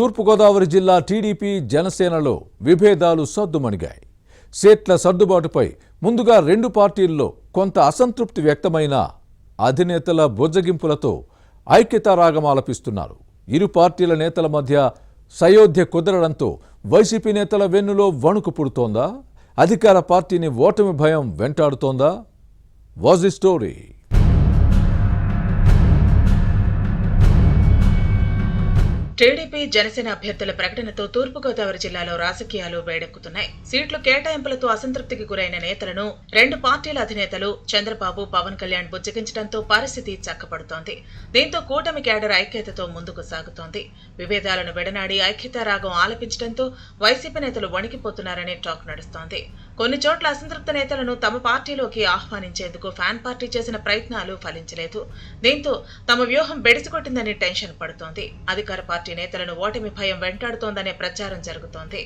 తూర్పుగోదావరి జిల్లా టీడీపీ జనసేనలో విభేదాలు సద్దుమణిగాయి. సీట్ల సర్దుబాటుపై ముందుగా రెండు పార్టీల్లో కొంత అసంతృప్తి వ్యక్తమైన అధినేతల బుజ్జగింపులతో ఐక్యతారాగం ఆలపిస్తున్నారు. ఇరు పార్టీల నేతల మధ్య సయోధ్య కుదరడంతో వైసీపీ నేతల వెన్నులో వణుకు పుడుతోందా? అధికార పార్టీని ఓటమి భయం వెంటాడుతోందా? Was the story? TDP Janasena అభ్యర్థుల ప్రకటనతో తూర్పుగోదావరి జిల్లాలో రాజకీయాలు వేడెక్కుతున్నాయి. సీట్ల కేటాయింపులతో అసంతృప్తికి గురైన నేతలను రెండు పార్టీల అధినేతలు చంద్రబాబు, పవన్ కళ్యాణ్ బుజ్జగించడంతో పరిస్థితి చక్కబడుతోంది. దీంతో కూటమి కేడర్ ఐక్యతతో ముందుకు సాగుతోంది. విభేదాలను విడనాడి ఐక్యతారాగం ఆలపించడంతో వైసీపీ నేతలు వణికిపోతున్నారనే టాక్ నడుస్తోంది. కొన్ని చోట్ల అసంతృప్త నేతలను తమ పార్టీలోకి ఆహ్వానించేందుకు ఫ్యాన్ పార్టీ చేసిన ప్రయత్నాలు ఫలించలేదు. దీంతో తమ వ్యూహం బెడిసికొట్టిందని టెన్షన్ పడుతోంది. అధికార పార్టీ నేతలను ఓటమి భయం వెంటాడుతోందనే ప్రచారం జరుగుతోంది.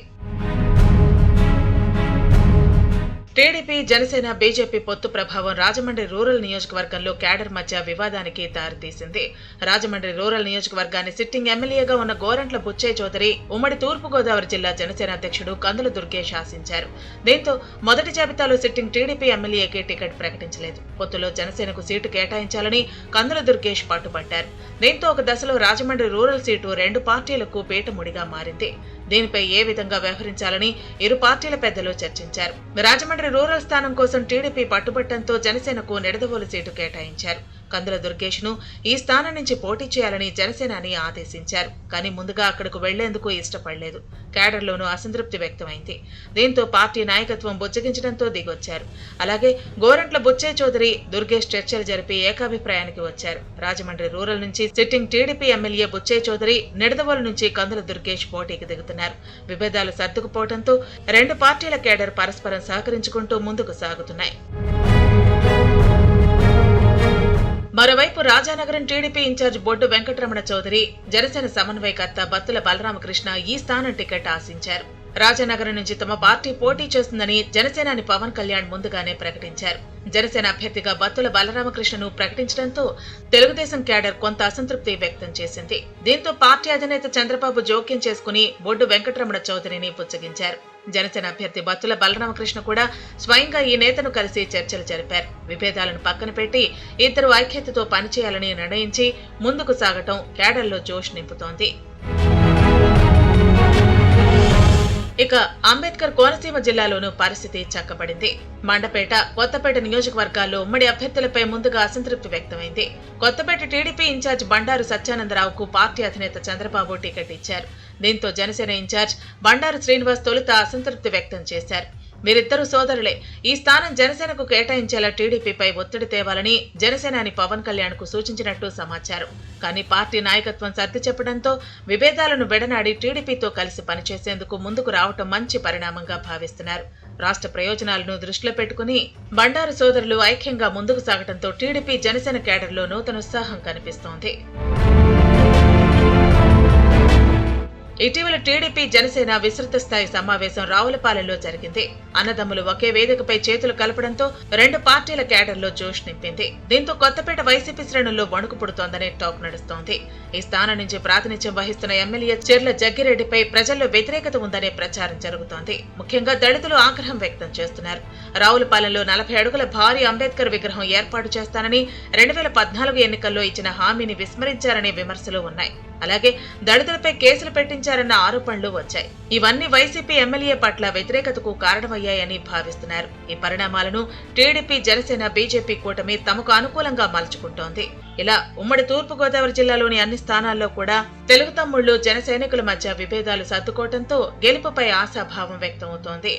టీడీపీ, జనసేన, బీజేపీ పొత్తు ప్రభావం రాజమండ్రి రూరల్ నియోజకవర్గంలో కేడర్ మధ్య వివాదానికి దారితీసింది. రాజమండ్రి రూరల్ నియోజకవర్గాన్ని సిట్టింగ్ ఎమ్మెల్యేగా ఉన్న గోరంట్ల బుచ్చయ్య చౌదరి ఉమ్మడి తూర్పుగోదావరి జిల్లా జనసేన అధ్యక్షుడు కందుల దుర్గేష్ ఆశించారు. దీంతో మొదటి జాబితాలో సిట్టింగ్ టీడీపీ ఎమ్మెల్యేకి టికెట్ ప్రకటించలేదు. పొత్తులో జనసేనకు సీటు కేటాయించాలని కందుల దుర్గేష్ పట్టుబట్టారు. దీంతో ఒక దశలో రాజమండ్రి రూరల్ సీటు రెండు పార్టీలకు పీటముడిగా మారింది. దీనిపై ఏ విధంగా వ్యవహరించాలని ఇరు పార్టీల పెద్దలు చర్చించారు. రాజమండ్రి రూరల్ స్థానం కోసం టీడీపీ పట్టుబట్టంతో జనసేనకు నిడదవోలు సీటు కేటాయించారు. కందుల దుర్గేష్ ను ఈ స్థానం నుంచి పోటీ చేయాలని జనసేనాని ఆదేశించారు. కానీ ముందుగా అక్కడకు వెళ్లేందుకు ఇష్టపడలేదు. కేడర్లోనూ అసంతృప్తి వ్యక్తమైంది. దీంతో పార్టీ నాయకత్వం బుజ్జగించడంతో దిగొచ్చారు. అలాగే గోరంట్ల బుచ్చయ్య చౌదరి, దుర్గేష్ చర్చలు జరిపి ఏకాభిప్రాయానికి వచ్చారు. రాజమండ్రి రూరల్ నుంచి sitting TDP MLA Buchaiah Chowdary, Nidadavolu నుంచి కందుల దుర్గేష్ పోటీకి దిగుతున్నారు. విభేదాలు సర్దుకుపోవడంతో రెండు పార్టీల కేడర్ పరస్పరం సహకరించుకుంటూ ముందుకు సాగుతున్నాయి. మరోవైపు రాజానగరం టీడీపీ ఇన్ఛార్జ్ బొడ్డు వెంకటరమణ చౌదరి, జనసేన సమన్వయకర్త బత్తుల బలరామకృష్ణ ఈ స్థానం టికెట్ ఆశించారు. రాజానగరం నుంచి తమ పార్టీ పోటీ చేస్తుందని జనసేనాని పవన్ కళ్యాణ్ ముందుగానే ప్రకటించారు. జనసేన అభ్యర్థిగా బత్తుల బలరామకృష్ణను ప్రకటించడంతో తెలుగుదేశం కేడర్ కొంత అసంతృప్తి వ్యక్తం చేసింది. దీంతో పార్టీ అధినేత చంద్రబాబు జోక్యం చేసుకుని బొడ్డు వెంకటరమణ చౌదరిని పుచ్చగించారు. జనసేన అభ్యర్థి బత్తుల బలరామకృష్ణ కూడా స్వయంగా ఈ నేతను కలిసి చర్చలు జరిపారు. విభేదాలను పక్కన పెట్టి ఇద్దరు ఐక్యతతో పనిచేయాలని నిర్ణయించి ముందుకు సాగటం కేడర్లో జోష్ నింపుతోంది. ఇక అంబేద్కర్ కోనసీమ జిల్లాలోనూ పరిస్థితి చక్కబడింది. మండపేట, కొత్తపేట నియోజకవర్గాల్లో ఉమ్మడి అభ్యర్థులపై ముందుగా అసంతృప్తి వ్యక్తమైంది. కొత్తపేట టీడీపీ ఇన్ఛార్జ్ బండారు సత్యానందరావుకు పార్టీ అధినేత చంద్రబాబు టికెట్ ఇచ్చారు. దీంతో జనసేన ఇన్ఛార్జ్ బండారు శ్రీనివాస్ తొలుత అసంతృప్తి వ్యక్తం చేశారు. మీరిద్దరూ సోదరులే, ఈ స్థానం జనసేనకు కేటాయించేలా టీడీపీపై ఒత్తిడి తేవాలని జనసేనాని పవన్ కళ్యాణ్ కు సూచించినట్టు సమాచారం. కానీ పార్టీ నాయకత్వం సర్ది చెప్పడంతో విభేదాలను విడనాడి టీడీపీతో కలిసి పనిచేసేందుకు ముందుకు రావటం మంచి పరిణామంగా భావిస్తున్నారు. రాష్ట్ర ప్రయోజనాలను దృష్టిలో పెట్టుకుని బండారు సోదరులు ఐక్యంగా ముందుకు సాగడంతో టీడీపీ జనసేన కేడర్లో నూతన ఉత్సాహం కనిపిస్తోంది. ఇటీవల టీడీపీ జనసేన విస్తృత స్థాయి సమావేశం రావులపాలెంలో జరిగింది. అన్నదమ్ములు ఒకే వేదికపై చేతులు కలపడంతో రెండు పార్టీల కేడర్లో జోష్ నింపింది. దీంతో కొత్తపేట వైసీపీ శ్రేణుల్లో వణుకు పుడుతోందనే టాక్ నడుస్తోంది. ఈ స్థానం నుంచి ప్రాతినిధ్యం వహిస్తున్న ఎమ్మెల్యే చెర్ల జగ్గిరెడ్డిపై ప్రజల్లో వ్యతిరేకత ఉందనే ప్రచారం జరుగుతోంది. ముఖ్యంగా దళితులు ఆగ్రహం వ్యక్తం చేస్తున్నారు. రావులపాలెంలో 40 అడుగుల భారీ అంబేద్కర్ విగ్రహం ఏర్పాటు చేస్తానని 2014 ఎన్నికల్లో ఇచ్చిన హామీని విస్మరించారనే విమర్శలు ఉన్నాయి. అలాగే దళితులపై కేసులు పెట్టించారన్న ఆరోపణలు వచ్చాయి. ఇవన్నీ వైసీపీ ఎమ్మెల్యే పట్ల వ్యతిరేకతకు కారణమయ్యాయని భావిస్తున్నారు. ఈ పరిణామాలను టీడీపీ, జనసేన, బీజేపీ కూటమి తమకు అనుకూలంగా మలుచుకుంటోంది. ఇలా ఉమ్మడి తూర్పుగోదావరి జిల్లాలోని అన్ని స్థానాల్లో కూడా తెలుగు తమ్ముళ్లు, జన సైనికుల మధ్య విభేదాలు సర్దుకోవడంతో గెలుపుపై ఆశాభావం వ్యక్తమవుతోంది.